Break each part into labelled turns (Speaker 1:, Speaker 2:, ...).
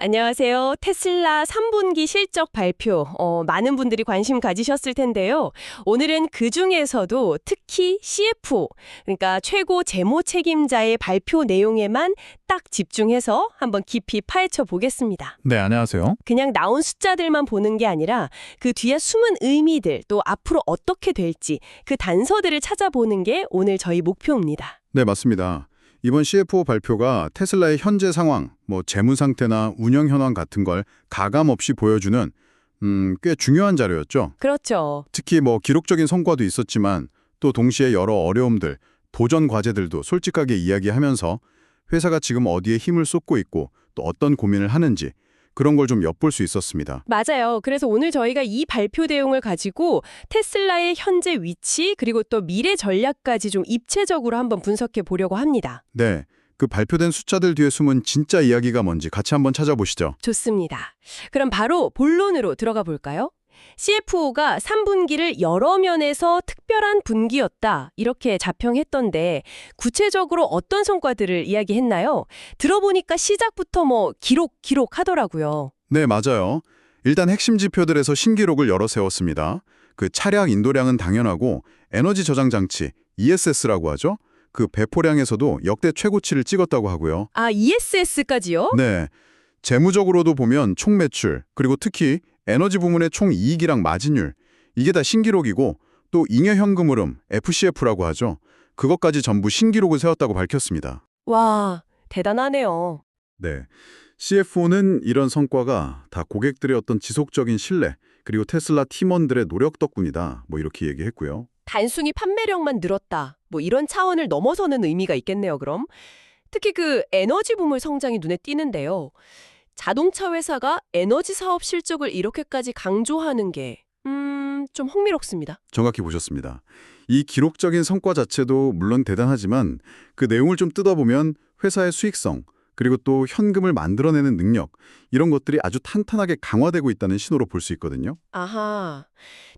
Speaker 1: 안녕하세요. 테슬라 3분기 실적 발표, 많은 분들이 관심 가지셨을 텐데요. 오늘은 그중에서도 특히 CFO, 그러니까 최고 재무 책임자의 발표 내용에만 딱 집중해서 한번 깊이 파헤쳐 보겠습니다.
Speaker 2: 네, 안녕하세요.
Speaker 1: 그냥 나온 숫자들만 보는 게 아니라 그 뒤에 숨은 의미들, 또 앞으로 어떻게 될지 그 단서들을 찾아보는 게 오늘 저희 목표입니다.
Speaker 2: 네, 맞습니다. 이번 CFO 발표가 테슬라의 현재 상황, 재무 상태나 운영 현황 같은 걸 가감 없이 보여주는 꽤 중요한 자료였죠.
Speaker 1: 그렇죠.
Speaker 2: 특히 기록적인 성과도 있었지만 또 동시에 여러 어려움들, 도전 과제들도 솔직하게 이야기하면서 회사가 지금 어디에 힘을 쏟고 있고 또 어떤 고민을 하는지 그런 걸 좀 엿볼 수 있었습니다.
Speaker 1: 맞아요. 그래서 오늘 저희가 이 발표 내용을 가지고 테슬라의 현재 위치 그리고 또 미래 전략까지 좀 입체적으로 한번 분석해 보려고 합니다.
Speaker 2: 네, 그 발표된 숫자들 뒤에 숨은 진짜 이야기가 뭔지 같이 한번 찾아보시죠.
Speaker 1: 좋습니다. 그럼 바로 본론으로 들어가 볼까요? CFO가 3분기를 여러 면에서 특별한 분기였다 이렇게 자평했던데 구체적으로 어떤 성과들을 이야기했나요? 들어보니까 시작부터 기록 하더라고요.
Speaker 2: 네, 맞아요. 일단 핵심 지표들에서 신기록을 여러 세웠습니다. 그 차량 인도량은 당연하고 에너지 저장 장치, ESS라고 하죠. 그 배포량에서도 역대 최고치를 찍었다고 하고요.
Speaker 1: 아, ESS까지요?
Speaker 2: 네, 재무적으로도 보면 총 매출, 그리고 특히 에너지 부문의 총 이익이랑 마진율, 이게 다 신기록이고 또 잉여 현금 흐름, FCF라고 하죠. 그것까지 전부 신기록을 세웠다고 밝혔습니다.
Speaker 1: 와, 대단하네요.
Speaker 2: 네, CFO는 이런 성과가 다 고객들의 어떤 지속적인 신뢰, 그리고 테슬라 팀원들의 노력 덕분이다. 이렇게 얘기했고요.
Speaker 1: 단순히 판매량만 늘었다. 이런 차원을 넘어서는 의미가 있겠네요, 그럼. 특히 그 에너지 부문 성장이 눈에 띄는데요. 자동차 회사가 에너지 사업 실적을 이렇게까지 강조하는 게, 좀 흥미롭습니다.
Speaker 2: 정확히 보셨습니다. 이 기록적인 성과 자체도 물론 대단하지만 그 내용을 좀 뜯어보면 회사의 수익성, 그리고 또 현금을 만들어내는 능력, 이런 것들이 아주 탄탄하게 강화되고 있다는 신호로 볼 수 있거든요.
Speaker 1: 아하.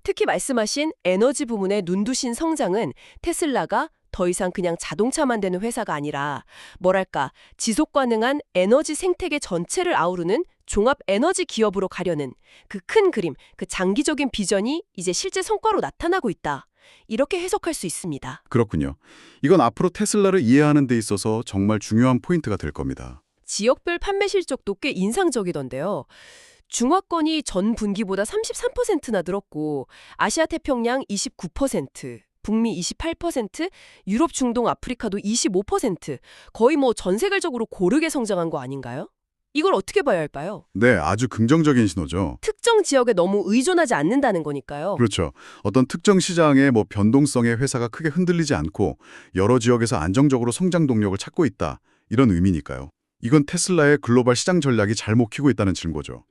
Speaker 1: 특히 말씀하신 에너지 부문의 눈두신 성장은 테슬라가 더 이상 그냥 자동차 만드는 회사가 아니라 뭐랄까 지속 가능한 에너지 생태계 전체를 아우르는 종합 에너지 기업으로 가려는 그 큰 그림, 그 장기적인 비전이 이제 실제 성과로 나타나고 있다. 이렇게 해석할 수 있습니다.
Speaker 2: 그렇군요. 이건 앞으로 테슬라를 이해하는 데 있어서 정말 중요한 포인트가 될 겁니다.
Speaker 1: 지역별 판매 실적도 꽤 인상적이던데요. 중화권이 전 분기보다 33%나 늘었고 아시아 태평양 29%, 북미 28%, 유럽 중동 아프리카도 25%, 거의 전 세계적으로 고르게 성장한 거 아닌가요? 이걸 어떻게 봐야 할까요?
Speaker 2: 네, 아주 긍정적인 신호죠.
Speaker 1: 특정 지역에 너무 의존하지 않는다는 거니까요.
Speaker 2: 그렇죠. 어떤 특정 시장의 변동성에 회사가 크게 흔들리지 않고 여러 지역에서 안정적으로 성장 동력을 찾고 있다. 이런 의미니까요. 이건 테슬라의 글로벌 시장 전략이 잘 먹히고 있다는 증거죠.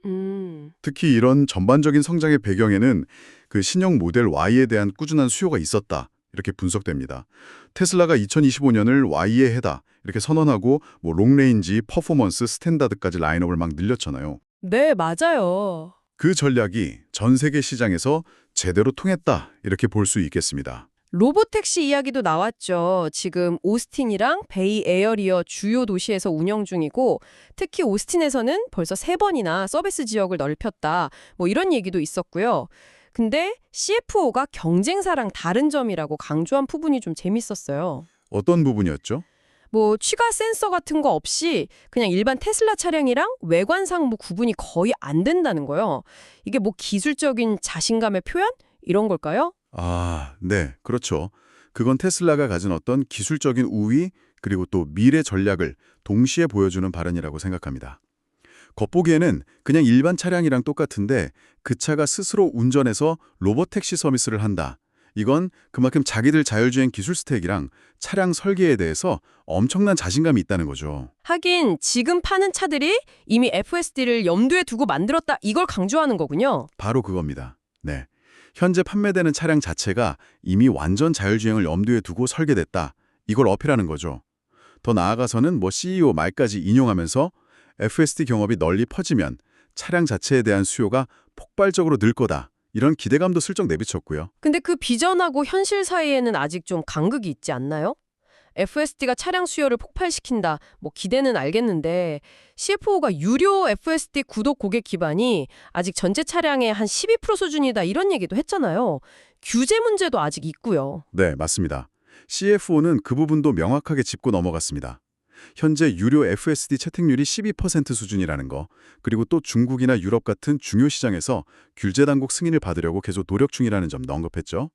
Speaker 2: 특히 이런 전반적인 성장의 배경에는 그 신형 모델 Y에 대한 꾸준한 수요가 있었다. 이렇게 분석됩니다. 테슬라가 2025년을 Y의 해다. 이렇게 선언하고 롱레인지, 퍼포먼스, 스탠다드까지 라인업을 막 늘렸잖아요.
Speaker 1: 네, 맞아요.
Speaker 2: 그 전략이 전 세계 시장에서 제대로 통했다. 이렇게 볼 수 있겠습니다.
Speaker 1: 로보택시 이야기도 나왔죠. 지금 오스틴이랑 베이 에어리어 주요 도시에서 운영 중이고 특히 오스틴에서는 벌써 3번이나 서비스 지역을 넓혔다. 이런 얘기도 있었고요. 근데 CFO가 경쟁사랑 다른 점이라고 강조한 부분이 좀 재밌었어요.
Speaker 2: 어떤 부분이었죠?
Speaker 1: 추가 센서 같은 거 없이 그냥 일반 테슬라 차량이랑 외관상 구분이 거의 안 된다는 거예요. 이게 기술적인 자신감의 표현? 이런 걸까요?
Speaker 2: 아, 네, 그렇죠. 그건 테슬라가 가진 어떤 기술적인 우위 그리고 또 미래 전략을 동시에 보여주는 발언이라고 생각합니다. 겉보기에는 그냥 일반 차량이랑 똑같은데 그 차가 스스로 운전해서 로봇택시 서비스를 한다. 이건 그만큼 자기들 자율주행 기술 스택이랑 차량 설계에 대해서 엄청난 자신감이 있다는 거죠.
Speaker 1: 하긴 지금 파는 차들이 이미 FSD를 염두에 두고 만들었다 이걸 강조하는 거군요.
Speaker 2: 바로 그겁니다. 네. 현재 판매되는 차량 자체가 이미 완전 자율주행을 염두에 두고 설계됐다. 이걸 어필하는 거죠. 더 나아가서는 CEO 말까지 인용하면서 FSD 경험이 널리 퍼지면 차량 자체에 대한 수요가 폭발적으로 늘 거다. 이런 기대감도 슬쩍 내비쳤고요.
Speaker 1: 근데 그 비전하고 현실 사이에는 아직 좀 간극이 있지 않나요? FSD가 차량 수요를 폭발시킨다. 뭐 기대는 알겠는데 CFO가 유료 FSD 구독 고객 기반이 아직 전체 차량의 한 12% 수준이다 이런 얘기도 했잖아요. 규제 문제도 아직 있고요.
Speaker 2: 네, 맞습니다. CFO는 그 부분도 명확하게 짚고 넘어갔습니다. 현재 유료 FSD 채택률이 12% 수준이라는 거, 그리고 또 중국이나 유럽 같은 중요 시장에서 규제 당국 승인을 받으려고 계속 노력 중이라는 점도 언급했죠.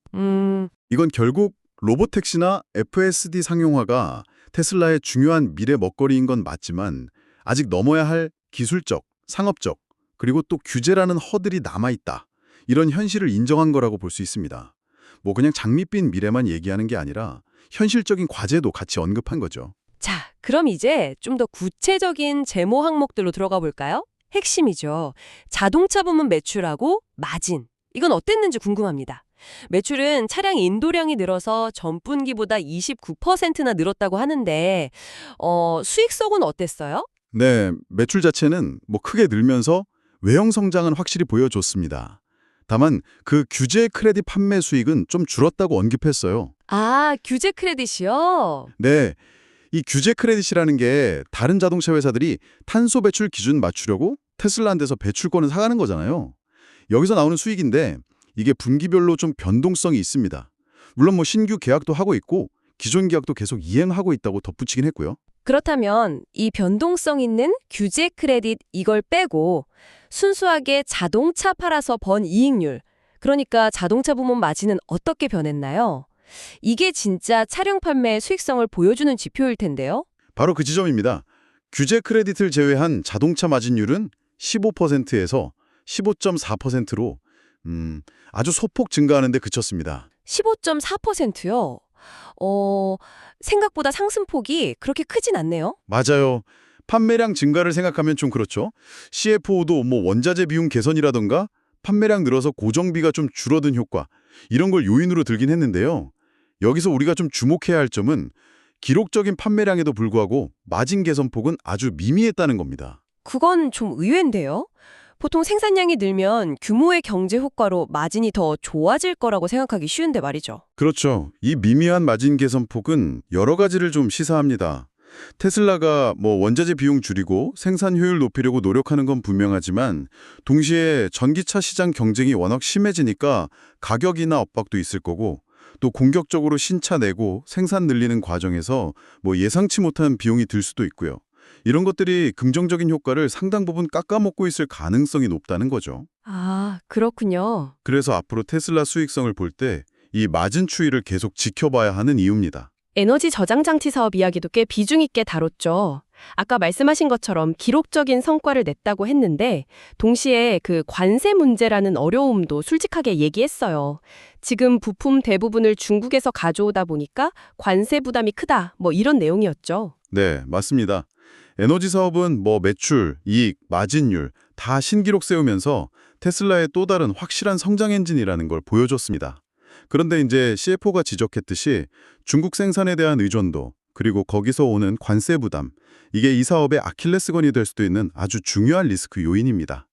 Speaker 2: 이건 결국 로보택시나 FSD 상용화가 테슬라의 중요한 미래 먹거리인 건 맞지만 아직 넘어야 할 기술적, 상업적, 그리고 또 규제라는 허들이 남아있다. 이런 현실을 인정한 거라고 볼 수 있습니다. 뭐 그냥 장밋빛 미래만 얘기하는 게 아니라 현실적인 과제도 같이 언급한 거죠.
Speaker 1: 자, 그럼 이제 좀 더 구체적인 재무 항목들로 들어가 볼까요? 핵심이죠. 자동차 부문 매출하고 마진. 이건 어땠는지 궁금합니다. 매출은 차량 인도량이 늘어서 전분기보다 29%나 늘었다고 하는데 수익성은 어땠어요?
Speaker 2: 네, 매출 자체는 뭐 크게 늘면서 외형 성장은 확실히 보여줬습니다. 다만 그 규제 크레딧 판매 수익은 좀 줄었다고 언급했어요.
Speaker 1: 아, 규제 크레딧이요?
Speaker 2: 네, 이 규제 크레딧이라는 게 다른 자동차 회사들이 탄소 배출 기준 맞추려고 테슬라한테서 배출권을 사가는 거잖아요. 여기서 나오는 수익인데 이게 분기별로 좀 변동성이 있습니다. 물론 뭐 신규 계약도 하고 있고 기존 계약도 계속 이행하고 있다고 덧붙이긴 했고요.
Speaker 1: 그렇다면 이 변동성 있는 규제 크레딧 이걸 빼고 순수하게 자동차 팔아서 번 이익률, 그러니까 자동차 부문 마진은 어떻게 변했나요? 이게 진짜 차량 판매의 수익성을 보여주는 지표일 텐데요.
Speaker 2: 바로 그 지점입니다. 규제 크레딧을 제외한 자동차 마진율은 15%에서 15.4%로 아주 소폭 증가하는 데 그쳤습니다.
Speaker 1: 15.4%요? 생각보다 상승폭이 그렇게 크진 않네요.
Speaker 2: 맞아요. 판매량 증가를 생각하면 좀 그렇죠. CFO도 뭐 원자재 비용 개선이라던가 판매량 늘어서 고정비가 좀 줄어든 효과 이런 걸 요인으로 들긴 했는데요. 여기서 우리가 좀 주목해야 할 점은 기록적인 판매량에도 불구하고 마진 개선폭은 아주 미미했다는 겁니다.
Speaker 1: 그건 좀 의외인데요. 보통 생산량이 늘면 규모의 경제 효과로 마진이 더 좋아질 거라고 생각하기 쉬운데 말이죠.
Speaker 2: 그렇죠. 이 미미한 마진 개선폭은 여러 가지를 좀 시사합니다. 테슬라가 뭐 원자재 비용 줄이고 생산 효율 높이려고 노력하는 건 분명하지만 동시에 전기차 시장 경쟁이 워낙 심해지니까 가격이나 압박도 있을 거고 또 공격적으로 신차 내고 생산 늘리는 과정에서 뭐 예상치 못한 비용이 들 수도 있고요. 이런 것들이 긍정적인 효과를 상당 부분 깎아먹고 있을 가능성이 높다는 거죠.
Speaker 1: 아, 그렇군요.
Speaker 2: 그래서 앞으로 테슬라 수익성을 볼 때 이 마진 추이를 계속 지켜봐야 하는 이유입니다.
Speaker 1: 에너지 저장 장치 사업 이야기도 꽤 비중 있게 다뤘죠. 아까 말씀하신 것처럼 기록적인 성과를 냈다고 했는데 동시에 그 관세 문제라는 어려움도 솔직하게 얘기했어요. 지금 부품 대부분을 중국에서 가져오다 보니까 관세 부담이 크다. 뭐 이런 내용이었죠.
Speaker 2: 네, 맞습니다. 에너지 사업은 뭐 매출, 이익, 마진율 다 신기록 세우면서 테슬라의 또 다른 확실한 성장 엔진이라는 걸 보여줬습니다. 그런데 이제 CFO가 지적했듯이 중국 생산에 대한 의존도 그리고 거기서 오는 관세 부담 이게 이 사업의 아킬레스건이 될 수도 있는 아주 중요한 리스크 요인입니다.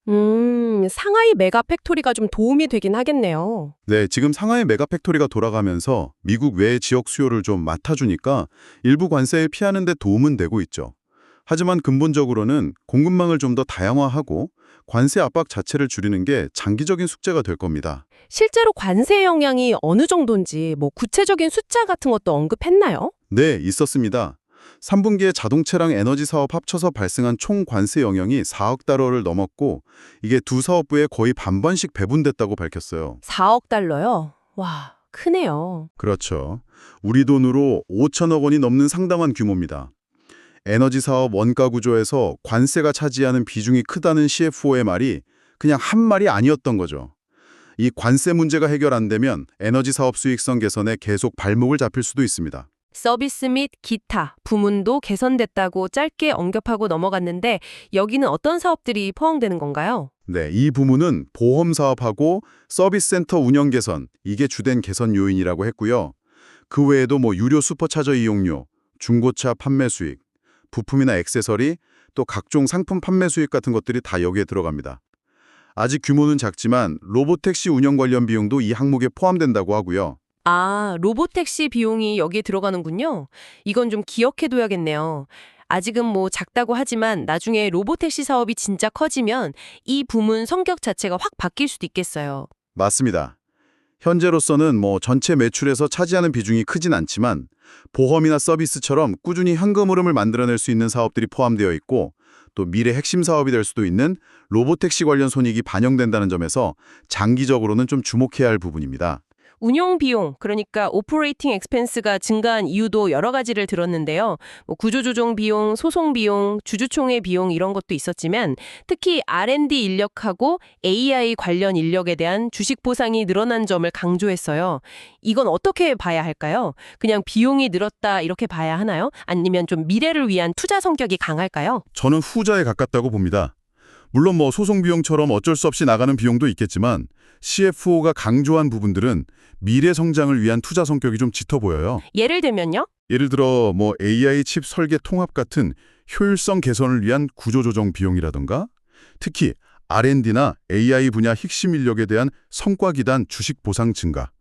Speaker 1: 상하이 메가 팩토리가 좀 도움이 되긴 하겠네요.
Speaker 2: 네, 지금 상하이 메가팩토리가 돌아가면서 미국 외 지역 수요를 좀 맡아주니까 일부 관세에 피하는 데 도움은 되고 있죠. 하지만 근본적으로는 공급망을 좀 더 다양화하고 관세 압박 자체를 줄이는 게 장기적인 숙제가 될 겁니다.
Speaker 1: 실제로 관세 영향이 어느 정도인지 뭐 구체적인 숫자 같은 것도 언급했나요?
Speaker 2: 네, 있었습니다. 3분기에 자동차랑 에너지 사업 합쳐서 발생한 총 관세 영향이 4억 달러를 넘었고 이게 두 사업부에 거의 반반씩 배분됐다고 밝혔어요.
Speaker 1: 4억 달러요? 와, 크네요.
Speaker 2: 그렇죠. 우리 돈으로 5천억 원이 넘는 상당한 규모입니다. 에너지 사업 원가 구조에서 관세가 차지하는 비중이 크다는 CFO의 말이 그냥 한 말이 아니었던 거죠. 이 관세 문제가 해결 안 되면 에너지 사업 수익성 개선에 계속 발목을 잡힐 수도 있습니다.
Speaker 1: 서비스 및 기타 부문도 개선됐다고 짧게 언급하고 넘어갔는데 여기는 어떤 사업들이 포함되는 건가요?
Speaker 2: 네, 이 부문은 보험 사업하고 서비스 센터 운영 개선, 이게 주된 개선 요인이라고 했고요. 그 외에도 뭐 유료 슈퍼차저 이용료, 중고차 판매 수익, 부품이나 액세서리, 또 각종 상품 판매 수익 같은 것들이 다 여기에 들어갑니다. 아직 규모는 작지만 로보택시 운영 관련 비용도 이 항목에 포함된다고 하고요.
Speaker 1: 아, 로보택시 비용이 여기에 들어가는군요. 이건 좀 기억해둬야겠네요. 아직은 뭐 작다고 하지만 나중에 로보택시 사업이 진짜 커지면 이 부문 성격 자체가 확 바뀔 수도 있겠어요.
Speaker 2: 맞습니다. 현재로서는 뭐 전체 매출에서 차지하는 비중이 크진 않지만 보험이나 서비스처럼 꾸준히 현금 흐름을 만들어낼 수 있는 사업들이 포함되어 있고 또 미래 핵심 사업이 될 수도 있는 로보택시 관련 손익이 반영된다는 점에서 장기적으로는 좀 주목해야 할 부분입니다.
Speaker 1: 운용 비용, 그러니까 오퍼레이팅 엑스펜스가 증가한 이유도 여러 가지를 들었는데요. 뭐 구조조정 비용, 소송 비용, 주주총회 비용 이런 것도 있었지만 특히 R&D 인력하고 AI 관련 인력에 대한 주식 보상이 늘어난 점을 강조했어요. 이건 어떻게 봐야 할까요? 그냥 비용이 늘었다 이렇게 봐야 하나요? 아니면 좀 미래를 위한 투자 성격이 강할까요?
Speaker 2: 저는 후자에 가깝다고 봅니다. 물론 뭐 소송 비용처럼 어쩔 수 없이 나가는 비용도 있겠지만 CFO가 강조한 부분들은 미래 성장을 위한 투자 성격이 좀 짙어 보여요.
Speaker 1: 예를 들면요?
Speaker 2: 예를 들어 뭐 AI 칩 설계 통합 같은 효율성 개선을 위한 구조조정 비용이라던가 특히 R&D나 AI 분야 핵심 인력에 대한 성과 기반 주식 보상 증가.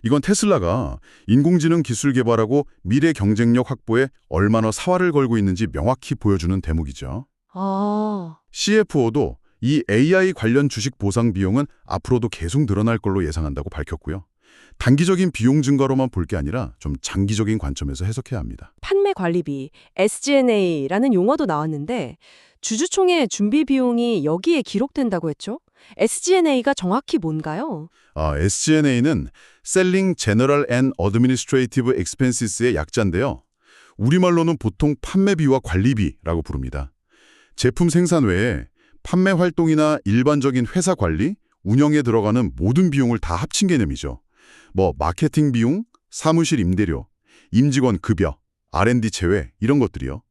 Speaker 2: 이건 테슬라가 인공지능 기술 개발하고 미래 경쟁력 확보에 얼마나 사활을 걸고 있는지 명확히 보여주는 대목이죠.
Speaker 1: 아...
Speaker 2: CFO도 이 AI 관련 주식 보상 비용은 앞으로도 계속 늘어날 걸로 예상한다고 밝혔고요. 단기적인 비용 증가로만 볼 게 아니라 좀 장기적인 관점에서 해석해야 합니다.
Speaker 3: 판매 관리비, SG&A라는 용어도 나왔는데 주주총회 준비 비용이 여기에 기록된다고 했죠? SG&A가 정확히 뭔가요?
Speaker 2: SG&A는 Selling General and Administrative Expenses의 약자인데요. 우리말로는 보통 판매비와 관리비라고 부릅니다. 제품 생산 외에 판매 활동이나 일반적인 회사 관리, 운영에 들어가는 모든 비용을 다 합친 개념이죠. 뭐 마케팅 비용, 사무실 임대료, 임직원 급여, R&D 제외 이런 것들이요.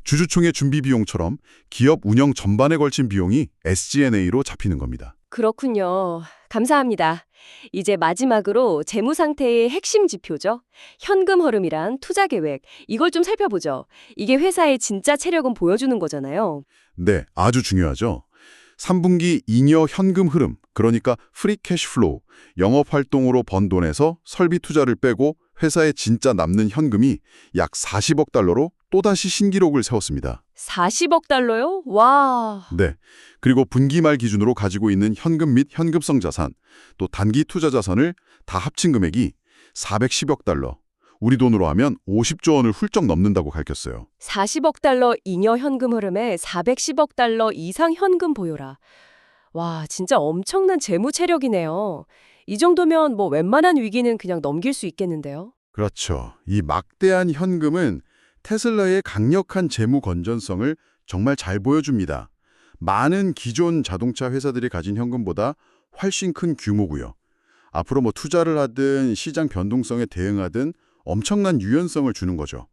Speaker 2: 주주총회 준비 비용처럼 기업 운영 전반에 걸친 비용이 SG&A로 잡히는 겁니다.
Speaker 3: 그렇군요. 감사합니다. 이제 마지막으로 재무 상태의 핵심 지표죠. 현금 흐름이란 투자 계획. 이걸 좀 살펴보죠. 이게 회사의 진짜 체력은 보여주는 거잖아요.
Speaker 2: 네, 아주 중요하죠. 3분기 잉여 현금 흐름, 그러니까 프리 캐시플로우, 영업활동으로 번 돈에서 설비 투자를 빼고 회사에 진짜 남는 현금이 약 40억 달러로 또다시 신기록을 세웠습니다.
Speaker 3: 40억 달러요? 와.
Speaker 2: 네, 그리고 분기 말 기준으로 가지고 있는 현금 및 현금성 자산, 또 단기 투자 자산을 다 합친 금액이 410억 달러, 우리 돈으로 하면 50조 원을 훌쩍 넘는다고 밝혔어요.
Speaker 3: 40억 달러 잉여 현금 흐름에 410억 달러 이상 현금 보유라. 와, 진짜 엄청난 재무 체력이네요. 이 정도면 뭐 웬만한 위기는 그냥 넘길 수 있겠는데요.
Speaker 2: 그렇죠. 이 막대한 현금은 테슬라의 강력한 재무 건전성을 정말 잘 보여줍니다. 많은 기존 자동차 회사들이 가진 현금보다 훨씬 큰 규모고요. 앞으로 뭐 투자를 하든 시장 변동성에 대응하든 엄청난 유연성을 주는 거죠.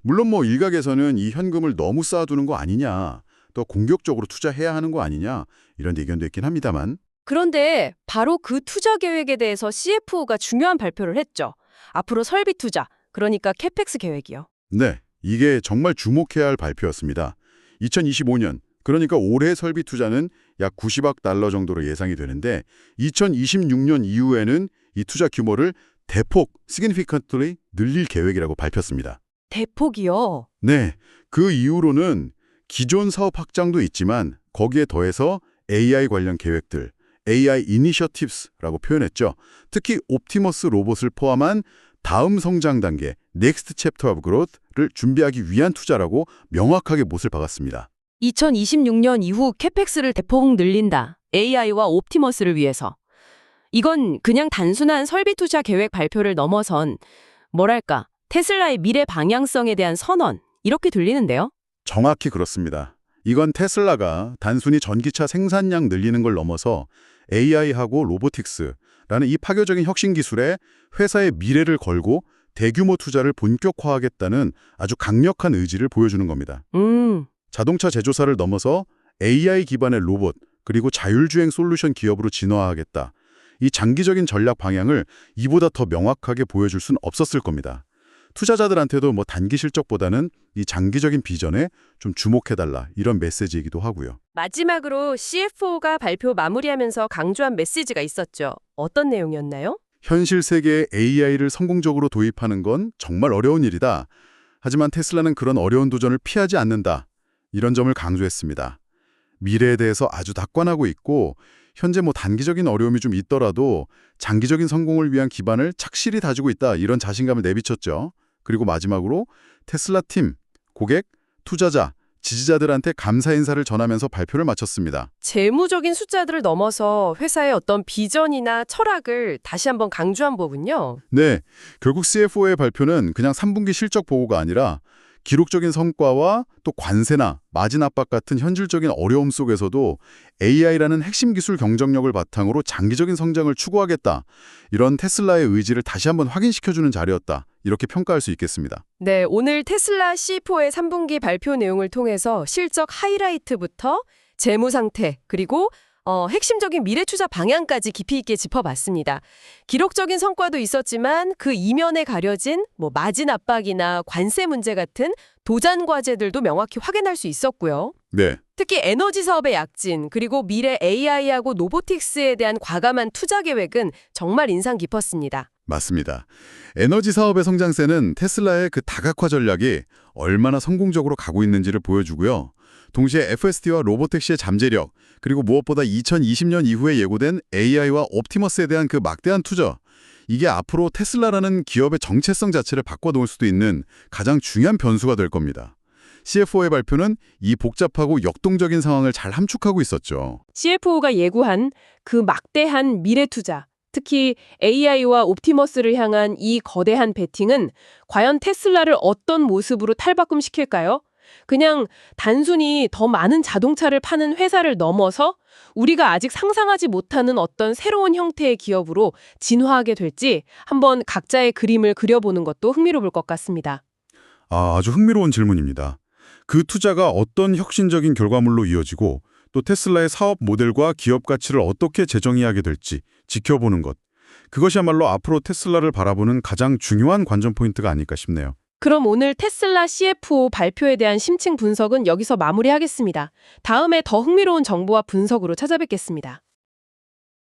Speaker 2: 물론 뭐 일각에서는 이 현금을 너무 쌓아두는 거 아니냐, 또 공격적으로 투자해야 하는 거 아니냐 이런 의견도 있긴 합니다만
Speaker 3: 그런데 바로 그 투자 계획에 대해서 CFO가 중요한 발표를 했죠. 앞으로 설비 투자, 그러니까 캐펙스 계획이요.
Speaker 2: 네, 이게 정말 주목해야 할 발표였습니다. 2025년, 그러니까 올해 설비 투자는 약 90억 달러 정도로 예상이 되는데 2026년 이후에는 이 투자 규모를 대폭 significantly 늘릴 계획이라고 밝혔습니다.
Speaker 3: 대폭이요.
Speaker 2: 네, 그 이후로는 기존 사업 확장도 있지만 거기에 더해서 AI 관련 계획들, AI Initiatives라고 표현했죠. 특히 옵티머스 로봇을 포함한 다음 성장 단계, Next Chapter of Growth를 준비하기 위한 투자라고 명확하게 못을 박았습니다.
Speaker 3: 2026년 이후 캐펙스를 대폭 늘린다. AI와 옵티머스를 위해서. 이건 그냥 단순한 설비 투자 계획 발표를 넘어선 뭐랄까 테슬라의 미래 방향성에 대한 선언 이렇게 들리는데요.
Speaker 2: 정확히 그렇습니다. 이건 테슬라가 단순히 전기차 생산량 늘리는 걸 넘어서 AI하고 로보틱스라는 이 파격적인 혁신 기술에 회사의 미래를 걸고 대규모 투자를 본격화하겠다는 아주 강력한 의지를 보여주는 겁니다. 자동차 제조사를 넘어서 AI 기반의 로봇 그리고 자율주행 솔루션 기업으로 진화하겠다. 이 장기적인 전략 방향을 이보다 더 명확하게 보여줄 수는 없었을 겁니다. 투자자들한테도 뭐 단기 실적보다는 이 장기적인 비전에 좀 주목해달라 이런 메시지이기도 하고요.
Speaker 1: 마지막으로 CFO가 발표 마무리하면서 강조한 메시지가 있었죠. 어떤 내용이었나요?
Speaker 2: 현실 세계에 AI를 성공적으로 도입하는 건 정말 어려운 일이다. 하지만 테슬라는 그런 어려운 도전을 피하지 않는다. 이런 점을 강조했습니다. 미래에 대해서 아주 낙관하고 있고 현재 단기적인 어려움이 좀 있더라도 장기적인 성공을 위한 기반을 착실히 다지고 있다. 이런 자신감을 내비쳤죠. 그리고 마지막으로 테슬라 팀, 고객, 투자자, 지지자들한테 감사 인사를 전하면서 발표를 마쳤습니다.
Speaker 1: 재무적인 숫자들을 넘어서 회사의 어떤 비전이나 철학을 다시 한번 강조한 부분요.
Speaker 2: 네, 결국 CFO의 발표는 그냥 3분기 실적 보고가 아니라 기록적인 성과와 또 관세나 마진 압박 같은 현실적인 어려움 속에서도 AI라는 핵심 기술 경쟁력을 바탕으로 장기적인 성장을 추구하겠다. 이런 테슬라의 의지를 다시 한번 확인시켜주는 자리였다. 이렇게 평가할 수 있겠습니다.
Speaker 1: 네, 오늘 테슬라 C4의 3분기 발표 내용을 통해서 실적 하이라이트부터 재무 상태, 그리고 핵심적인 미래 투자 방향까지 깊이 있게 짚어봤습니다. 기록적인 성과도 있었지만 그 이면에 가려진 마진 압박이나 관세 문제 같은 도전 과제들도 명확히 확인할 수 있었고요.
Speaker 2: 네,
Speaker 1: 특히 에너지 사업의 약진, 그리고 미래 AI하고 로보틱스에 대한 과감한 투자 계획은 정말 인상 깊었습니다.
Speaker 2: 맞습니다. 에너지 사업의 성장세는 테슬라의 그 다각화 전략이 얼마나 성공적으로 가고 있는지를 보여주고요. 동시에 FSD와 로보택시의 잠재력, 그리고 무엇보다 2020년 이후에 예고된 AI와 옵티머스에 대한 그 막대한 투자, 이게 앞으로 테슬라라는 기업의 정체성 자체를 바꿔놓을 수도 있는 가장 중요한 변수가 될 겁니다. CFO의 발표는 이 복잡하고 역동적인 상황을 잘 함축하고 있었죠.
Speaker 3: CFO가 예고한 그 막대한 미래 투자, 특히 AI와 옵티머스를 향한 이 거대한 베팅은 과연 테슬라를 어떤 모습으로 탈바꿈시킬까요? 그냥 단순히 더 많은 자동차를 파는 회사를 넘어서 우리가 아직 상상하지 못하는 어떤 새로운 형태의 기업으로 진화하게 될지 한번 각자의 그림을 그려보는 것도 흥미로울 것 같습니다.
Speaker 2: 아주 흥미로운 질문입니다. 그 투자가 어떤 혁신적인 결과물로 이어지고 또 테슬라의 사업 모델과 기업 가치를 어떻게 재정의하게 될지 지켜보는 것. 그것이야말로 앞으로 테슬라를 바라보는 가장 중요한 관전 포인트가 아닐까 싶네요.
Speaker 3: 그럼 오늘 테슬라 CFO 발표에 대한 심층 분석은 여기서 마무리하겠습니다. 다음에 더 흥미로운 정보와 분석으로 찾아뵙겠습니다.